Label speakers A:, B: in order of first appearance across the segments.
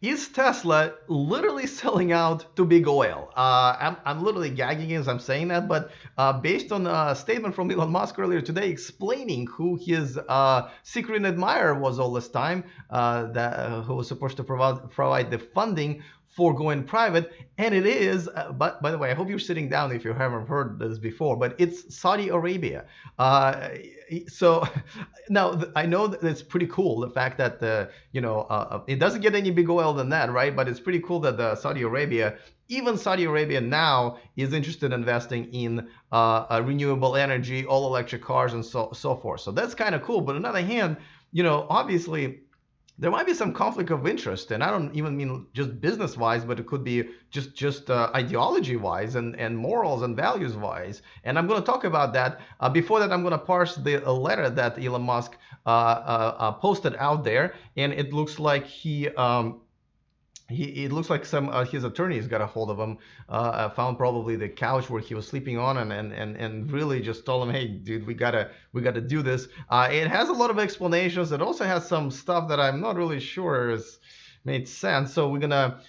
A: Is Tesla literally selling out to big oil? I'm literally gagging as I'm saying that, but based on a statement from Elon Musk earlier today explaining who his secret admirer was all this time, who was supposed to provide the funding for going private, and it is, but by the way, I hope you're sitting down if you haven't heard this before, but it's Saudi Arabia. Uh, so now I know that it's pretty cool the fact that it doesn't get any big oil than that, right? But it's pretty cool that even Saudi Arabia now is interested in investing in renewable energy, all electric cars, and so forth. So that's kind of cool. But on the other hand, obviously there might be some conflict of interest, and I don't even mean just business wise, but it could be just ideology wise and morals and values wise. And I'm going to talk about that. Before that, I'm going to parse the letter that Elon Musk posted out there, and it looks like it looks like some his attorneys got a hold of him, found probably the couch where he was sleeping on, and really just told him, hey, dude, we gotta do this. It has a lot of explanations. It also has some stuff that I'm not really sure is made sense. So we're gonna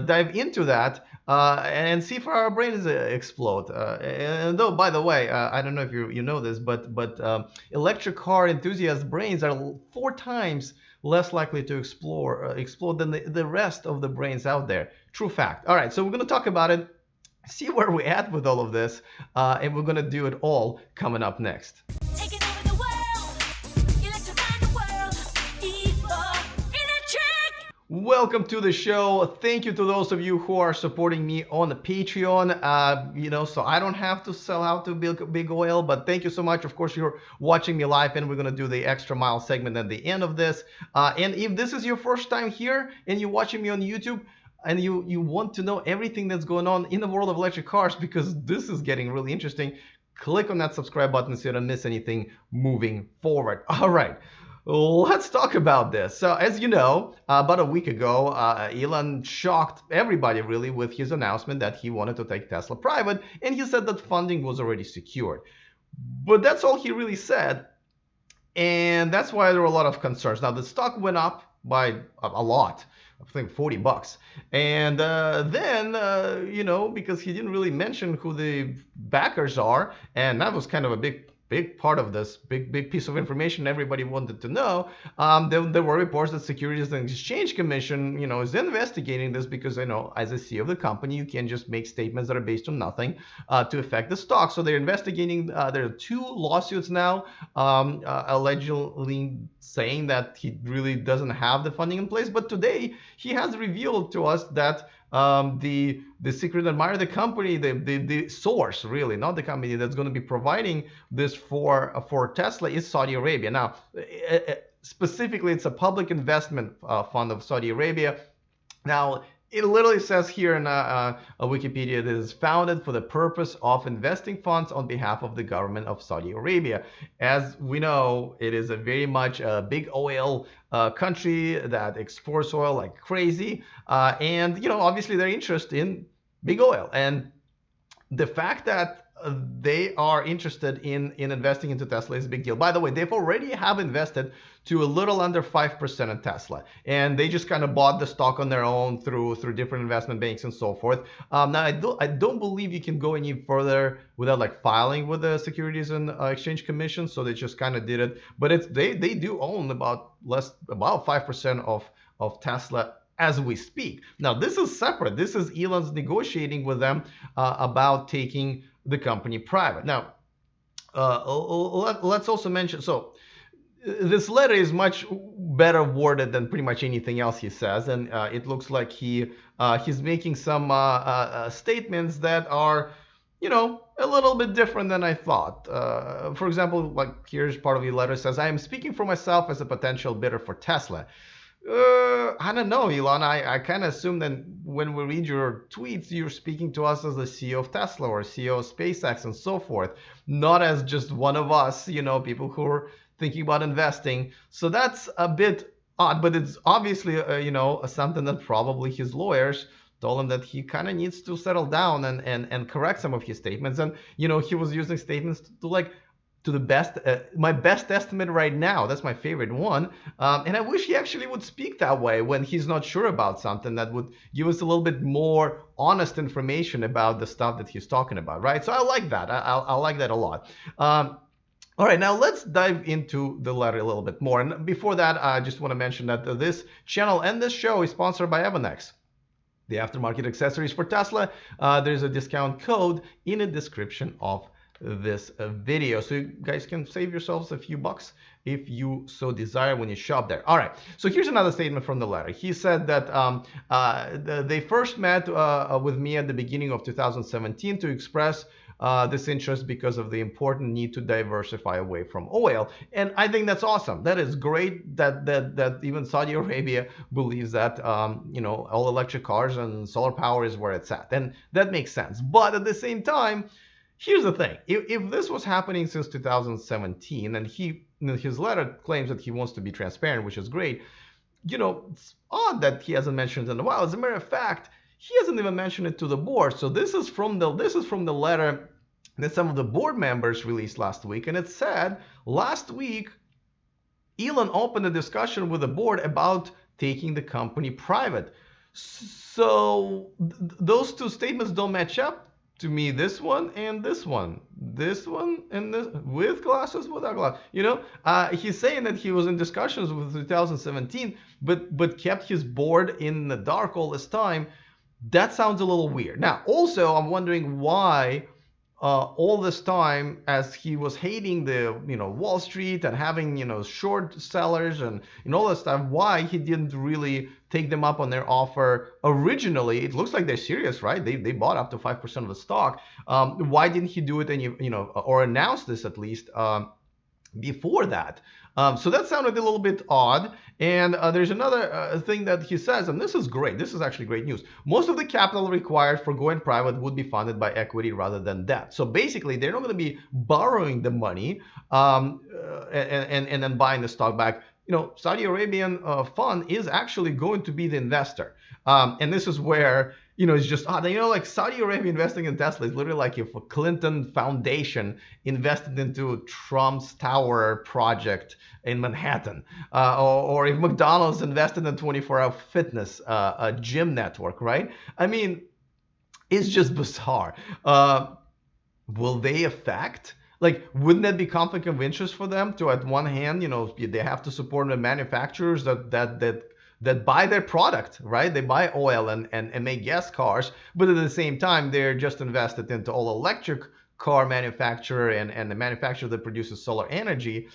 A: dive into that and see if our brains explode. And though, by the way, I don't know if you know this, but electric car enthusiast brains are 4 times less likely to explode than the rest of the brains out there. True fact. All right, so we're going to talk about it, see where we're at with all of this, and we're going to do it all coming up next. Taking over the world, electrifying the world, welcome to the show. Thank you to those of you who are supporting me on the Patreon. So I don't have to sell out to big oil, but thank you so much. Of course, you're watching me live, and we're going to do the extra mile segment at the end of this. And if this is your first time here and you're watching me on YouTube, and you want to know everything that's going on in the world of electric cars, because this is getting really interesting, click on that subscribe button so you don't miss anything moving forward. All right. Let's talk about this. So as you know, about a week ago, Elon shocked everybody really with his announcement that he wanted to take Tesla private, and he said that funding was already secured. But that's all he really said, and that's why there were a lot of concerns. Now the stock went up by a lot. I think $40. And then, because he didn't really mention who the backers are, and that was kind of a big part of this big piece of information everybody wanted to know. There were reports that Securities and Exchange Commission, is investigating this, because I know as a CEO of the company, you can't just make statements that are based on nothing to affect the stock. So they're investigating. There are 2 lawsuits now, allegedly saying that he really doesn't have the funding in place. But today he has revealed to us that the secret admirer, the company, the source, really, not the company that's going to be providing this for Tesla, is Saudi Arabia. Now, specifically, it's a public investment fund of Saudi Arabia. Now, it literally says here in Wikipedia that it is founded for the purpose of investing funds on behalf of the government of Saudi Arabia. As we know, it is a very much a big oil country that exports oil like crazy. And, obviously their interest in big oil. And the fact that they are interested in investing into Tesla is a big deal. By the way, they've already have invested to a little under 5% in Tesla, and they just kind of bought the stock on their own through different investment banks and so forth. Now, I don't believe you can go any further without filing with the Securities and Exchange Commission, so they just kind of did it. But they do own about 5% of Tesla as we speak. Now, this is separate. This is Elon's negotiating with them about taking the company private. Now, let's also mention, so this letter is much better worded than pretty much anything else he says, and it looks like he's making some statements that are, a little bit different than I thought. For example, here's part of the letter says, "I am speaking for myself as a potential bidder for Tesla." I don't know, Elon. I kind of assume that when we read your tweets, you're speaking to us as the CEO of Tesla or CEO of SpaceX and so forth, not as just one of us, people who are thinking about investing. So that's a bit odd, but it's obviously, something that probably his lawyers told him that he kind of needs to settle down and correct some of his statements. And, he was using statements to to the best, my best estimate right now. That's my favorite one. And I wish he actually would speak that way when he's not sure about something. That would give us a little bit more honest information about the stuff that he's talking about, right? So I like that. I like that a lot. All right, now let's dive into the letter a little bit more. And before that, I just want to mention that this channel and this show is sponsored by Evanex, the aftermarket accessories for Tesla. There's a discount code in the description of this video, so you guys can save yourselves a few bucks if you so desire when you shop there. All right, so here's another statement from the letter. He said that they first met with me at the beginning of 2017 to express this interest because of the important need to diversify away from oil. And I think that's awesome. That is great that even Saudi Arabia believes that all electric cars and solar power is where it's at. And that makes sense. But at the same time, here's the thing. If this was happening since 2017, and he in his letter claims that he wants to be transparent, which is great, it's odd that he hasn't mentioned it in a while. As a matter of fact, he hasn't even mentioned it to the board. So this is from the letter that some of the board members released last week, and it said last week Elon opened a discussion with the board about taking the company private. So those two statements don't match up to me. This one and this one, and this, with glasses, without glasses. He's saying that he was in discussions with 2017, but kept his board in the dark all this time. That sounds a little weird. Now, also, I'm wondering why all this time, as he was hating the Wall Street and having short sellers and all that stuff, why he didn't really take them up on their offer originally. It looks like they're serious, right? They bought up to 5% of the stock. Why didn't he do it or announce this at least before that? So that sounded a little bit odd. And there's another thing that he says, and this is great. This is actually great news. Most of the capital required for going private would be funded by equity rather than debt. So basically, they're not going to be borrowing the money and then buying the stock back. Saudi Arabian fund is actually going to be the investor. And this is where it's just odd. Like Saudi Arabia investing in Tesla is literally like if a Clinton Foundation invested into Trump's Tower project in Manhattan, or if McDonald's invested in 24-hour fitness, a gym network, right? I mean, it's just bizarre. Will they affect? Like, wouldn't that be conflict of interest for them to, at one hand, they have to support the manufacturers that buy their product, right? They buy oil and make gas cars, but at the same time, they're just invested into all electric car manufacturer and the manufacturer that produces solar energy.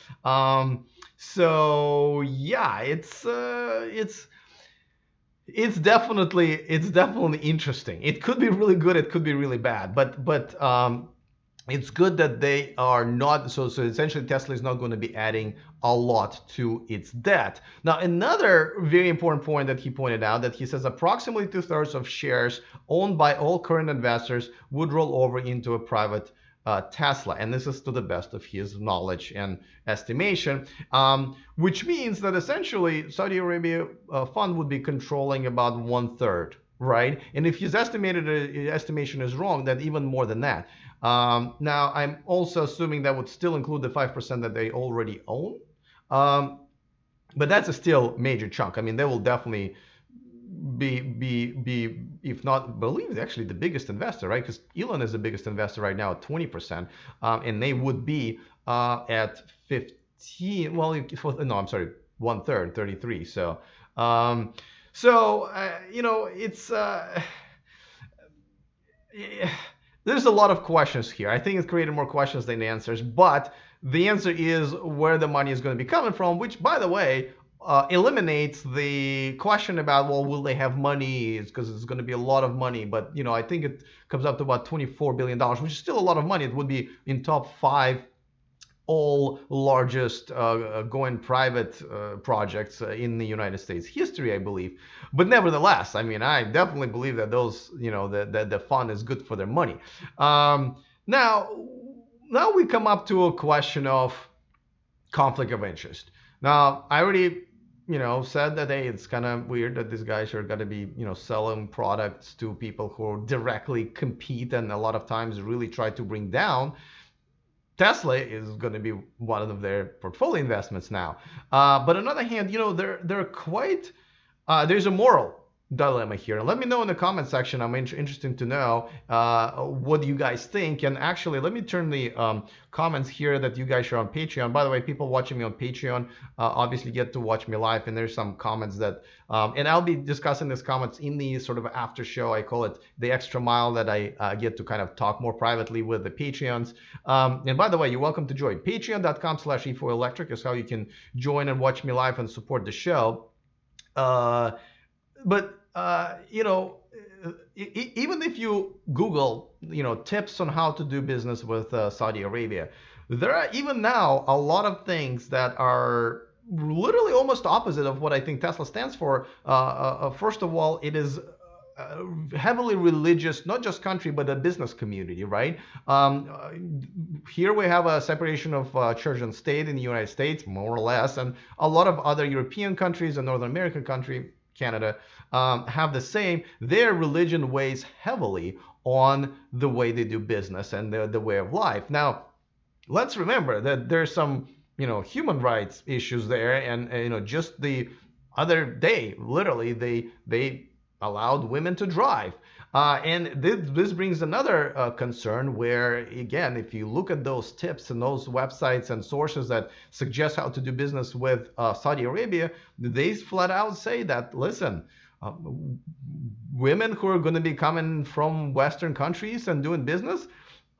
A: So yeah, it's definitely interesting. It could be really good, it could be really bad, but it's good that they are not, so essentially Tesla is not going to be adding a lot to its debt. Now, another very important point that he pointed out, that he says approximately 2/3 of shares owned by all current investors would roll over into a private Tesla. And this is to the best of his knowledge and estimation, which means that essentially Saudi Arabia fund would be controlling about 1/3, right? And if his estimation is wrong, then even more than that. Now, I'm also assuming that would still include the 5% that they already own. But that's a still major chunk. I mean, they will definitely be if not, believe actually the biggest investor, right? Because Elon is the biggest investor right now at 20%, and they would be at 15. Well, no, I'm sorry, 1/3, 33. So, it's. There's a lot of questions here. I think it's created more questions than answers, but the answer is where the money is going to be coming from, which, by the way, eliminates the question about, well, will they have money? It's because it's going to be a lot of money, but I think it comes up to about $24 billion, which is still a lot of money. It would be in top 5 all largest going private projects in the United States history, I believe. But nevertheless, I mean, I definitely believe that those, the fund is good for their money. Now we come up to a question of conflict of interest. Now, I already, said that, hey, it's kind of weird that these guys are going to be, selling products to people who directly compete and a lot of times really try to bring down Tesla is going to be one of their portfolio investments now. But on the other hand, they're quite there's a moral dilemma here. Let me know in the comment section. I'm interested to know what do you guys think. And actually, let me turn the comments here that you guys share on Patreon. By the way, people watching me on Patreon obviously get to watch me live. And there's some comments that, and I'll be discussing these comments in the sort of after show. I call it the extra mile that I get to kind of talk more privately with the Patreons. And by the way, you're welcome to join. Patreon.com/E4Electric is how you can join and watch me live and support the show. But even if you Google, tips on how to do business with Saudi Arabia, there are even now a lot of things that are literally almost opposite of what I think Tesla stands for. First of all, it is heavily religious, not just country, but a business community, right? Here we have a separation of church and state in the United States, more or less, and a lot of other European countries and North American country, Canada, have the same. Their religion weighs heavily on the way they do business and the way of life. Now, let's remember that there's some, human rights issues there, and just the other day, literally, they allowed women to drive. And this brings another concern where, again, if you look at those tips and those websites and sources that suggest how to do business with Saudi Arabia, they flat out say that, listen, women who are going to be coming from Western countries and doing business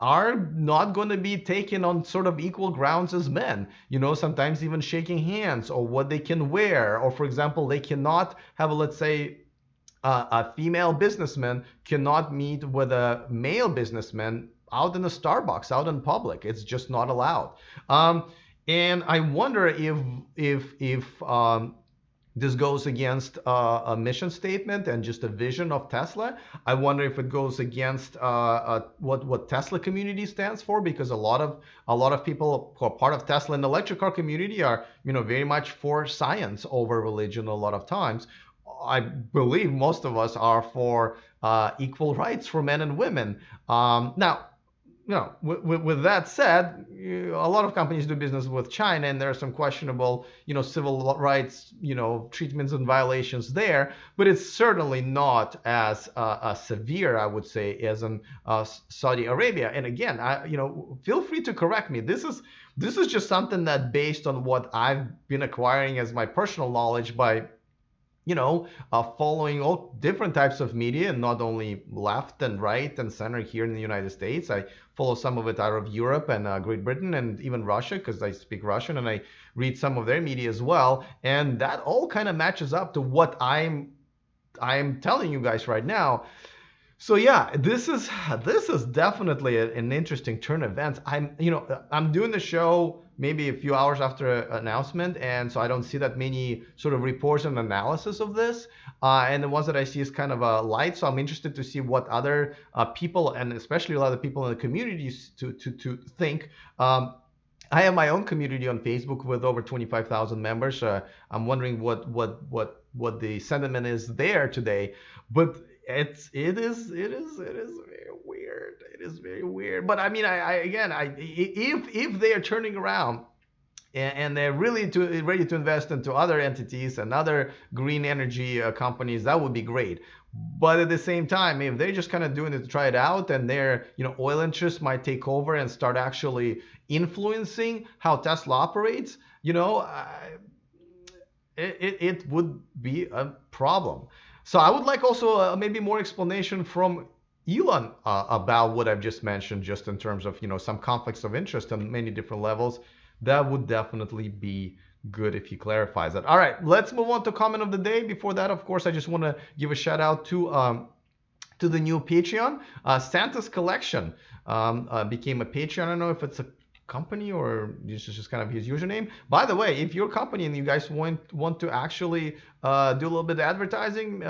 A: are not going to be taken on sort of equal grounds as men, sometimes even shaking hands, or what they can wear. Or, for example, they cannot have, let's say, a female businessman cannot meet with a male businessman out in a Starbucks, out in public. It's just not allowed. And I wonder if this goes against a mission statement and just a vision of Tesla. I wonder if it goes against what Tesla community stands for, because a lot of people who are part of Tesla and the electric car community are very much for science over religion a lot of times. I believe most of us are for equal rights for men and women. Now, with that said, a lot of companies do business with China, and there are some questionable, civil rights, treatments and violations there. But it's certainly not as severe, I would say, as in Saudi Arabia. And again, feel free to correct me. This is just something that, based on what I've been acquiring as my personal knowledge by following all different types of media, and not only left and right and center here in the United States. I follow some of it out of Europe and Great Britain and even Russia, because I speak Russian, and I read some of their media as well. And that all kind of matches up to what I'm telling you guys right now. So yeah, this is definitely an interesting turn of events. I'm doing the show maybe a few hours after announcement, and so I don't see that many sort of reports and analysis of this. And the ones that I see is kind of light. So I'm interested to see what other people, and especially a lot of people in the communities, to think. I have my own community on Facebook with over 25,000 members. I'm wondering what the sentiment is there today, but it is very weird. It is very weird. But I mean, if they are turning around and they're really ready to invest into other entities and other green energy companies, that would be great. But at the same time, if they're just kind of doing it to try it out, and their oil interests might take over and start actually influencing how Tesla operates, it would be a problem. So I would like also maybe more explanation from Elon about what I've just mentioned, just in terms of some conflicts of interest on many different levels. That would definitely be good if he clarifies that. All right, let's move on to comment of the day. Before that, of course, I just want to give a shout out to the new Patreon. Santa's Collection became a Patreon. I don't know if it's a company or this is just kind of his username. By the way, if you're a company and you guys want to actually do a little bit of advertising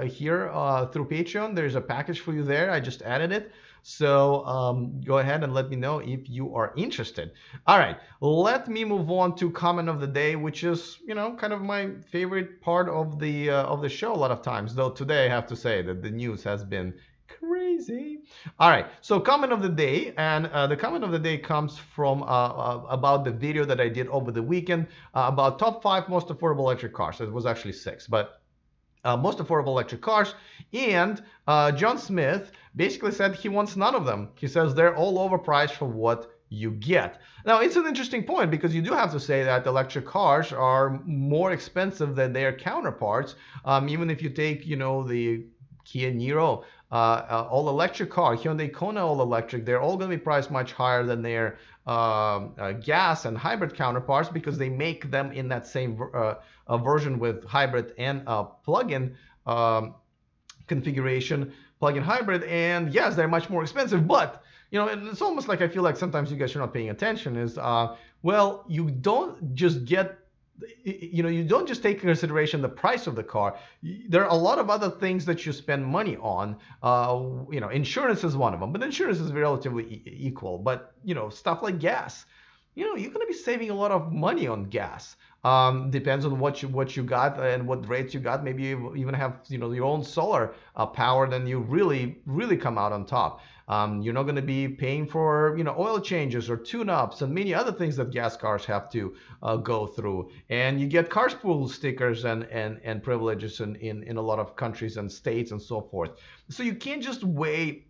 A: here through Patreon, there's a package for you there. I just added it. So go ahead and let me know if you are interested. All right, let me move on to comment of the day, which is kind of my favorite part of the show a lot of times. Though today I have to say that the news has been Crazy. All right. So comment of the day, and the comment of the day comes from about the video that I did over the weekend about top five most affordable electric cars. It was actually six, but most affordable electric cars. And John Smith basically said he wants none of them. He says they're all overpriced for what you get. Now, it's an interesting point because you do have to say that electric cars are more expensive than their counterparts. Even if you take, the Kia Niro, all electric car, Hyundai Kona all electric, they're all going to be priced much higher than their gas and hybrid counterparts because they make them in that same version with hybrid and plug-in configuration, plug-in hybrid. And yes, they're much more expensive, but and it's almost like I feel like sometimes you guys are not paying attention. Is well, you don't just get you don't just take into consideration the price of the car. There are a lot of other things that you spend money on. Insurance is one of them, but insurance is relatively equal. But stuff like gas, you're going to be saving a lot of money on gas. Depends on what you got and what rates you got. Maybe you even have your own solar power, then you really come out on top. You're not going to be paying for oil changes or tune-ups and many other things that gas cars have to go through. And you get Carspool stickers and privileges in a lot of countries and states and so forth. So you can't just weigh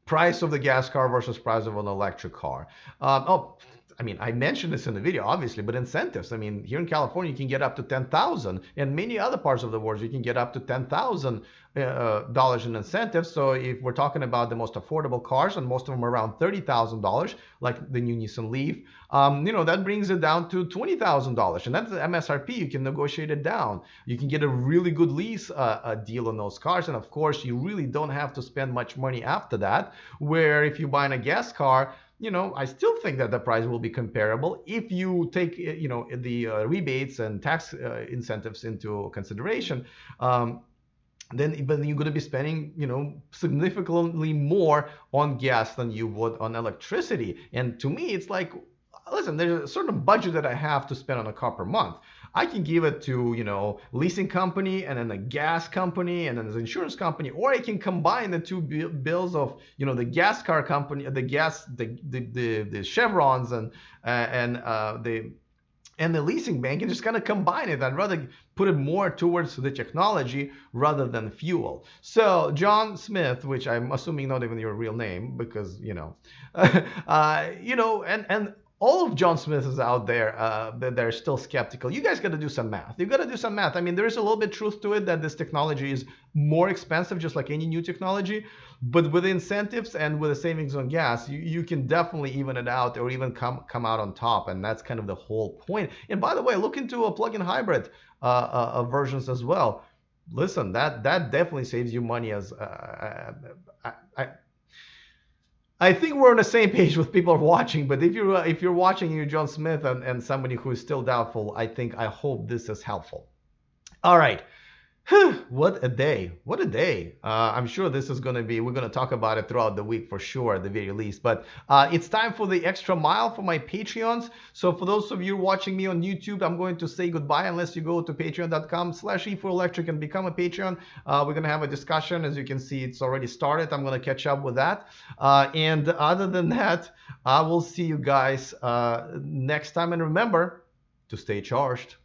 A: price of the gas car versus price of an electric car. I mentioned this in the video, obviously, but incentives. Here in California, you can get up to 10,000, and many other parts of the world, you can get up to $10,000 in incentives. So if we're talking about the most affordable cars, and most of them are around $30,000, like the new Nissan Leaf, that brings it down to $20,000, and that's the MSRP. You can negotiate it down. You can get a really good lease deal on those cars, and of course, you really don't have to spend much money after that. Where if you're buying a gas car, I still think that the price will be comparable if you take, the rebates and tax incentives into consideration. But you're going to be spending, significantly more on gas than you would on electricity. And to me, it's like, listen, there's a certain budget that I have to spend on a car per month. I can give it to, leasing company and then a gas company and then the insurance company, or I can combine the two bills of, the gas car company, the Chevrons and the leasing bank, and just kind of combine it. I'd rather put it more towards the technology rather than fuel. So John Smith, which I'm assuming not even your real name because, and all of John Smith is out there that they're still skeptical. You guys got to do some math. You got to do some math. There is a little bit truth to it that this technology is more expensive, just like any new technology. But with incentives and with the savings on gas, you can definitely even it out or even come out on top. And that's kind of the whole point. And by the way, look into a plug-in hybrid versions as well. Listen, that definitely saves you money. I think we're on the same page with people watching, but if you're watching, you're John Smith and somebody who is still doubtful, I hope this is helpful. All right. What a day. What a day. I'm sure this is we're going to talk about it throughout the week for sure, at the very least. But it's time for the extra mile for my Patreons. So for those of you watching me on YouTube, I'm going to say goodbye unless you go to patreon.com/e4electric and become a Patreon. We're going to have a discussion. As you can see, it's already started. I'm going to catch up with that. And other than that, I will see you guys next time. And remember to stay charged.